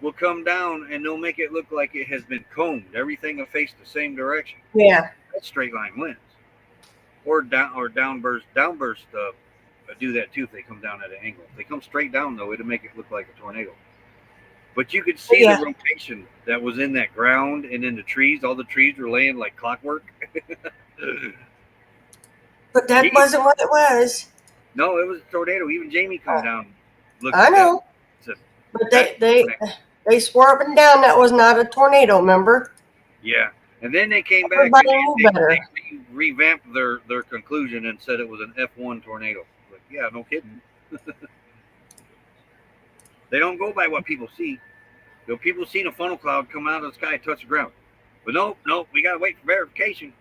Will come down and they'll make it look like it has been combed. Everything will face the same direction. Yeah. That's straight line winds. Or downburst do that too if they come down at an angle. If they come straight down though, it'll make it look like a tornado. But you could see Yeah. the rotation that was in that ground and in the trees. All the trees were laying like clockwork. But that wasn't what it was. No, it was a tornado. Even Jamie come down. Looked I at know. that. Said, But they swore up and down that was not a tornado, remember? yeah. And then they came back Everybody and knew better. they revamped their conclusion and said it was an F1 tornado. Like, yeah, no kidding. They don't go by what people see. You know, people seen a funnel cloud come out of the sky and touch the ground. But nope, we got to wait for verification.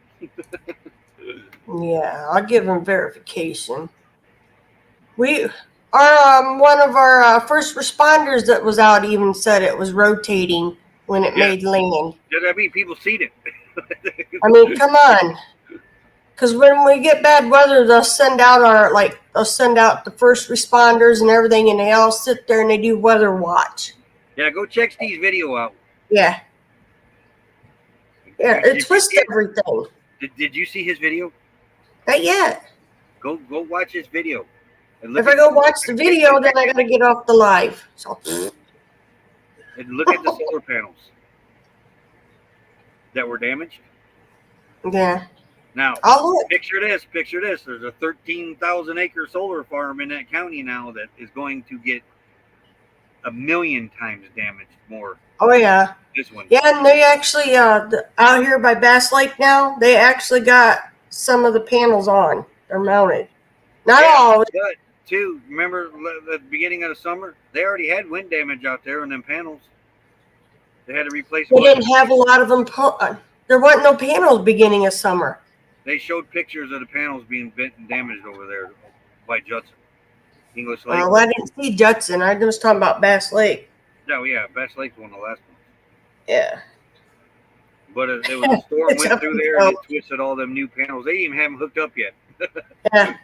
Yeah, I'll give them verification. Our one of our first responders that was out even said it was rotating when it made land. Yeah, I mean, people seen it. I mean, come on. Because when we get bad weather, they'll send out the first responders and everything, and they all sit there and they do weather watch. Yeah, go check Steve's video out. Yeah. Yeah, it twists everything. Did you see his video? Not yet. Go watch his video. And If I go watch the video, then I gotta get off the live. So. And look at the solar panels that were damaged. Yeah. Now, I'll look. picture this. There's a 13,000 acre solar farm in that county now that is going to get 1,000,000 times damaged more. Oh yeah. This one. Yeah, and they actually out here by Bass Lake now, they actually got some of the panels on. They're mounted. Not all. But too, remember the beginning of the summer? They already had wind damage out there on them panels. They had to replace. They didn't have a lot of them. There wasn't no panels beginning of summer. They showed pictures of the panels being bent and damaged over there by Judson. English Lake. Well, I didn't see Judson. I was talking about Bass Lake. Oh, yeah. Bass Lake's one of the last ones. Yeah. But it was a storm went through there and it twisted all them new panels. They even haven't hooked up yet. Yeah.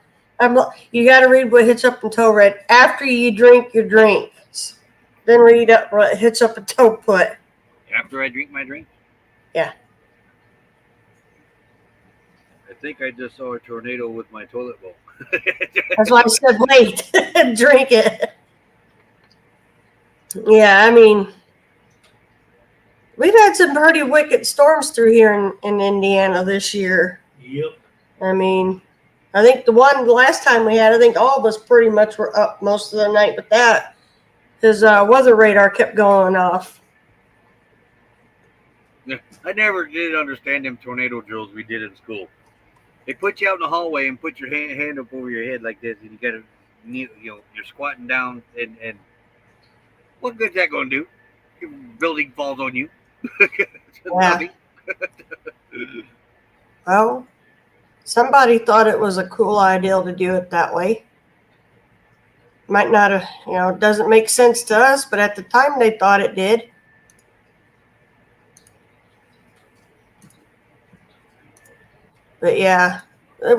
You got to read what Hitch Up and Toe read. After you drink your drinks, then read up what Hitch Up and Toe put. After I drink my drink? Yeah. I think I just saw a tornado with my toilet bowl. That's why I said wait, drink it. Yeah, I mean, we've had some pretty wicked storms through here in Indiana this year. Yep. I mean, I think the last time we had, I think all of us pretty much were up most of the night with that. His weather radar kept going off. I never did understand them tornado drills we did in school. They put you out in the hallway and put your hand up over your head like this, and you got to, you're squatting down, and what good's that going to do? Your building falls on you. Yeah. Well, somebody thought it was a cool idea to do it that way. Might not have, it doesn't make sense to us, but at the time they thought it did. But yeah,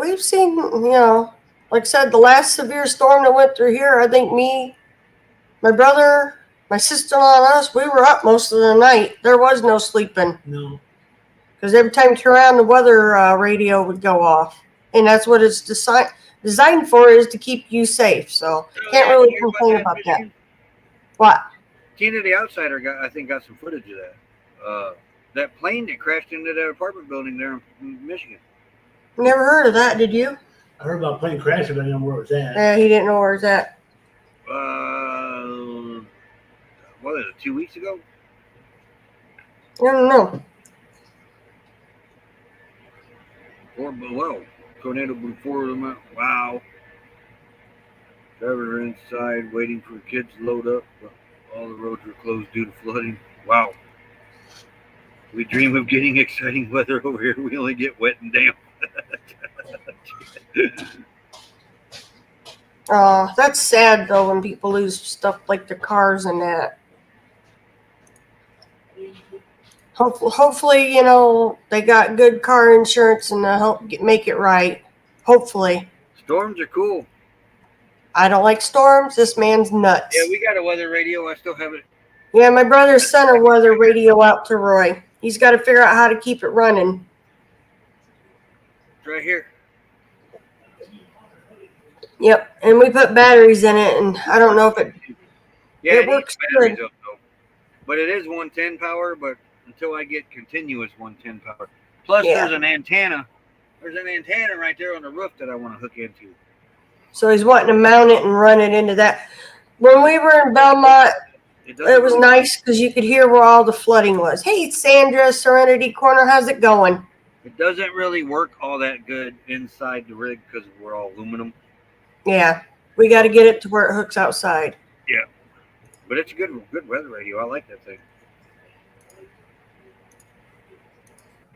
we've seen, like I said, the last severe storm that went through here, I think me, my brother, my sister-in-law, and us, we were up most of the night. There was no sleeping. No. Because every time you turn around, the weather radio would go off. And that's what it's designed for, is to keep you safe. So can't really complain about that. What? Tina the Outsider got some footage of that. That plane that crashed into that apartment building there in Michigan. Never heard of that, did you? I heard about plane crashing, but I didn't know where it was at. Yeah, he didn't know where it was at. What is it, 2 weeks ago? I don't know. Or below. Tornado before them out. Wow. Drivers are inside waiting for kids to load up, but all the roads were closed due to flooding. Wow. We dream of getting exciting weather over here. We only get wet and damp. That's sad though when people lose stuff like their cars and that. Hopefully, they got good car insurance and they'll help make it right. Hopefully. Storms are cool. I don't like storms. This man's nuts. Yeah, we got a weather radio. I still have it. Yeah, my brother sent a weather radio out to Roy. He's got to figure out how to keep it running. It's right here. Yep, and we put batteries in it, and I don't know if it Yeah, it it works eats batteries good. up though. But it is 110 power, but until I get continuous 110 power. Plus Yeah. there's an antenna. There's an antenna right there on the roof that I want to hook into. So he's wanting to mount it and run it into that. When we were in Belmont, It doesn't it was really, nice because you could hear where all the flooding was. Hey, Sandra, Serenity Corner, how's it going? it doesn't really work all that good inside the rig because we're all aluminum. Yeah, we got to get it to where it hooks outside. Yeah. But it's a good weather radio. I like that thing.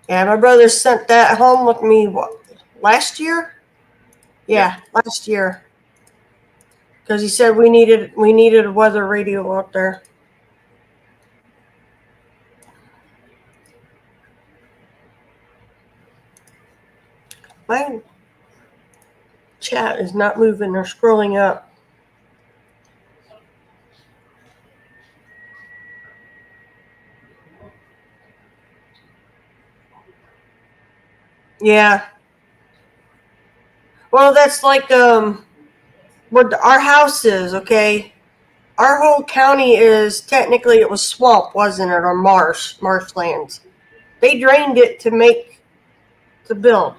Yeah, my brother sent that home with me, what, last year? Yeah, last year. Because he said we needed a weather radio out there. My chat is not moving or scrolling up. Yeah. Well, that's like where our house is, okay? Our whole county is technically, it was swamp, wasn't it, or marshlands. They drained it to build.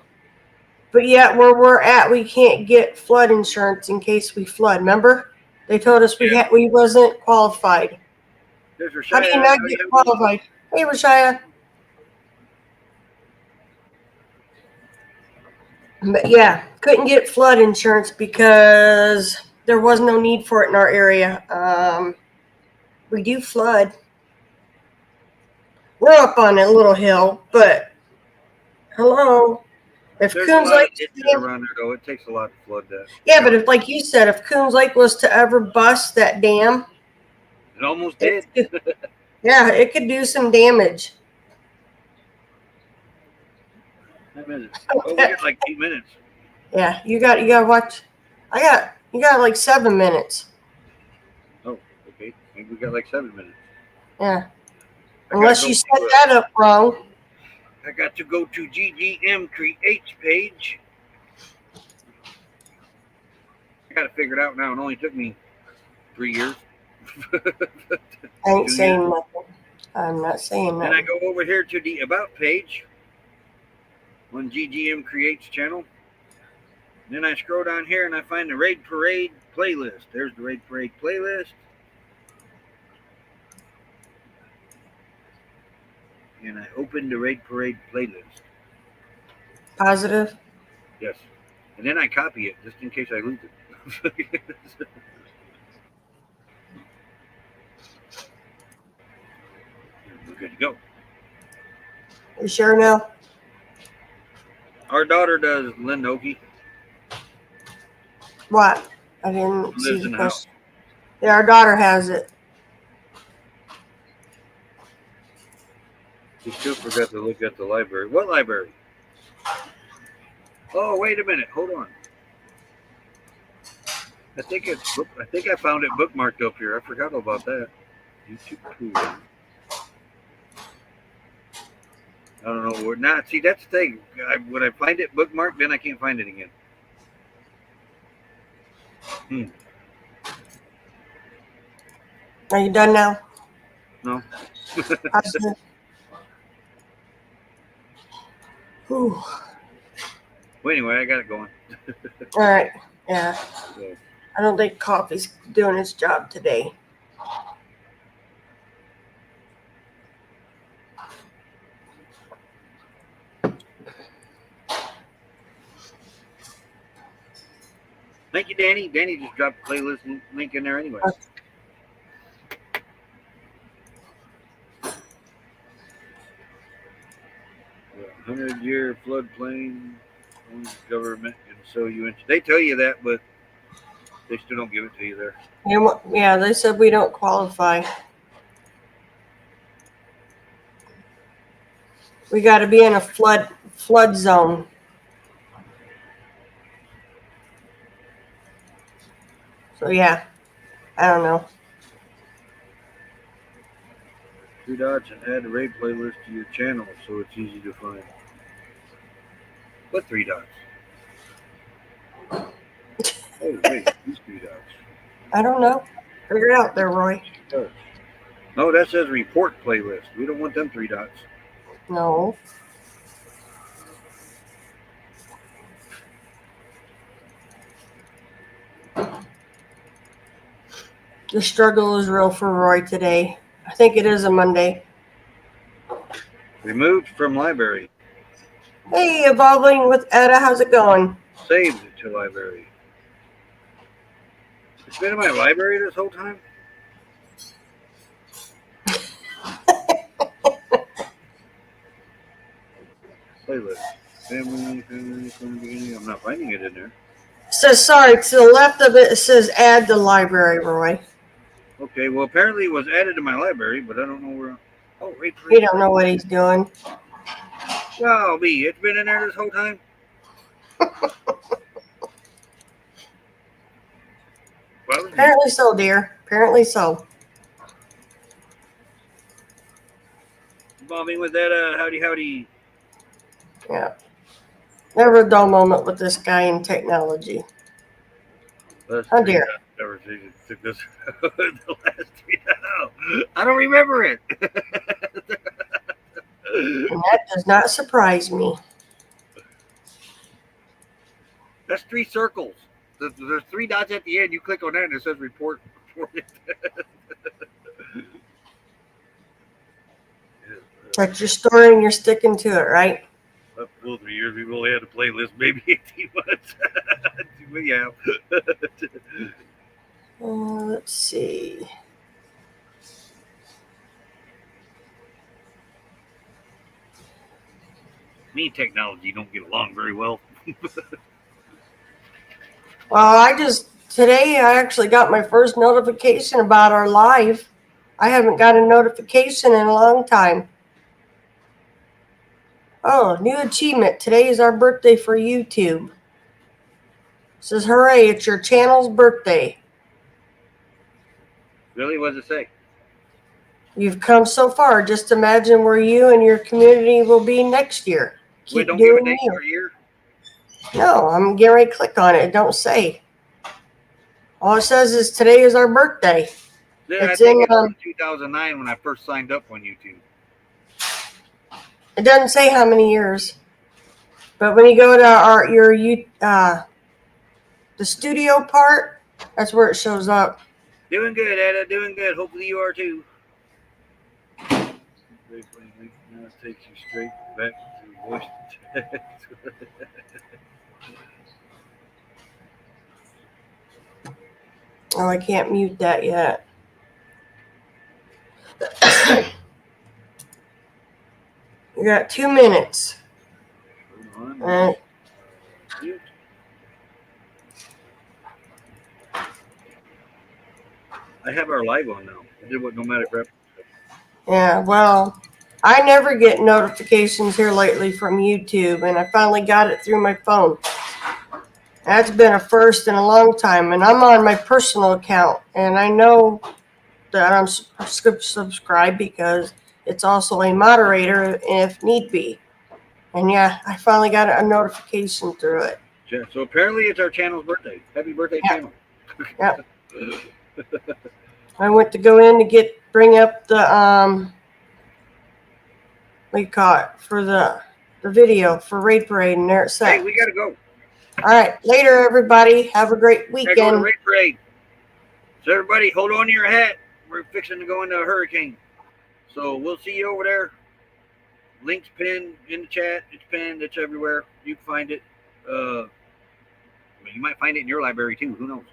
But yet where we're at, we can't get flood insurance in case we flood. Remember? They told us we wasn't qualified. There's Rashaya. How do you not get qualified? Hey, Rashaya. But yeah, couldn't get flood insurance because there was no need for it in our area. We do flood. We're up on a little hill, but hello. If There's Coons a lot Lake, of ditches around there though. It takes a lot to flood that. yeah, but if, like you said, if Coons Lake was to ever bust that dam, It almost did. yeah, it could do some damage. 10 minutes. Oh, we got like 8 minutes. Yeah, you got to watch. You got like 7 minutes. Oh, okay. Maybe we got like 7 minutes. Yeah, I unless gotta you go set to, that up wrong. I got to go to GGM Creates page. I got to figure it out now. It only took me 3 years. I ain't 2 saying years. nothing. I'm not saying Then I nothing. go over here to the About page on GGM Creates channel. Then I scroll down here and I find the Raid Parade playlist. There's the Raid Parade playlist. And I open the Raid Parade playlist. Positive. Yes. And then I copy it just in case I lose it. We're good to go. You sure now? Our daughter does Linda Okie. What? I didn't see Lives the in the house. question. Yeah, our daughter has it. She still forgot to look at the library. What library? Oh, wait a minute. Hold on. I think I found it bookmarked up here. I forgot about that. YouTube tool. I don't know where. Nah, see, that's the thing. When I find it bookmarked, then I can't find it again. Are you done now? No. Positive. Whew. Well, anyway, I got it going. All right. Yeah. So, I don't think coffee's doing its job today. thank you, Danny. Danny just dropped the playlist link in there anyway. Okay. 100-year floodplain, government, and so you. They tell you that, but they still don't give it to you there. Yeah, they said we don't qualify. We got to be in a flood zone. So yeah, I don't know. 3 dots and add a raid playlist to your channel so it's easy to find. What 3 dots? Oh, wait, these 3 dots. I don't know. Figure it out there, Roy. No, that says report playlist. We don't want them 3 dots. No. The struggle is real for Roy today. I think it is a Monday. Removed from library. Hey, Evolving with Etta, how's it going? Saved to library. It's been in my library this whole time? Playlist. Family from the beginning. I'm not finding it in there. It says, sorry, to the left of it, it says add to library, Roy. Okay, well, apparently it was added to my library, but I don't know where. Oh, right. He don't know what he's doing. Wow, me. It's been in there this whole time? Well, Apparently so, dear. Apparently so. Bombing with that, howdy. Yeah. Never a dull moment with this guy in technology. Oh, dear. Conversation took this the last 3. I don't remember it. And that does not surprise me. That's 3 circles. There's 3 dots at the end. You click on that and it says report. That's your story and you're sticking to it, right? Up full 3 years, we've only had a playlist, maybe 18 months. We have. Let's see. Me and technology don't get along very well. Well, today I actually got my first notification about our live. I haven't got a notification in a long time. Oh, new achievement. Today is our birthday for YouTube. It says, hooray, it's your channel's birthday. Really? What does it say? You've come so far. Just imagine where you and your community will be next year. Wait, Keep don't give a doing date you. or a year? No, I'm getting ready to click on it. It don't say. All it says is today is our birthday. Yeah, It's I think in, it was 2009 when I first signed up on YouTube. It doesn't say how many years. But when you go to the studio part, that's where it shows up. Doing good, Ada. Doing good. Hopefully you are too. Now it takes you straight back to voice text. Oh, I can't mute that yet. You got 2 minutes. Hold All on. right. Mute. I have our live on now. I did what Nomadic Rep. Yeah, well, I never get notifications here lately from YouTube, and I finally got it through my phone. That's been a first in a long time, and I'm on my personal account, and I know that I'm subscribed because it's also a moderator if need be. And yeah, I finally got a notification through it. Yeah, so apparently it's our channel's birthday. Happy birthday, Yeah. channel. Yep. I went to go in to bring up the what do you call it, for the video for Raid Parade, and there it said. Hey, we gotta go. All right, later everybody. Have a great Gotta go to weekend. Raid Parade. So everybody, hold on to your hat. We're fixing to go into a hurricane. So we'll see you over there. Link's pinned in the chat. It's pinned. It's everywhere. You can find it. You might find it in your library too. Who knows?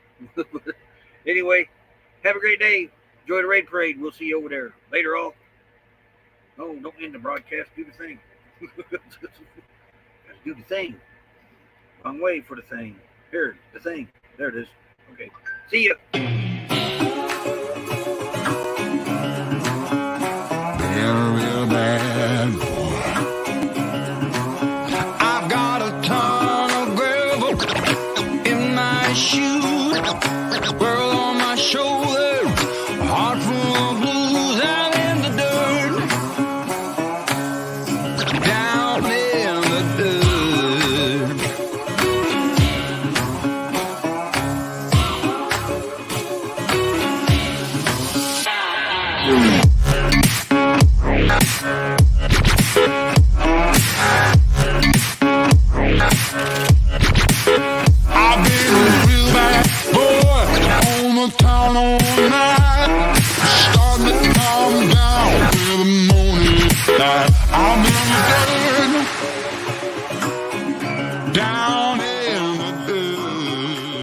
Anyway, have a great day. Enjoy the Raid Parade. We'll see you over there. Later, all. No, don't end the broadcast. Do the thing. Do the thing. Wrong way for the thing. Here, the thing. There it is. Okay. See ya. Real bad boy. I've got a ton of gravel in my shoe, world on my shoulder, heart full of blues out in the dirt, down in the dirt. Bye.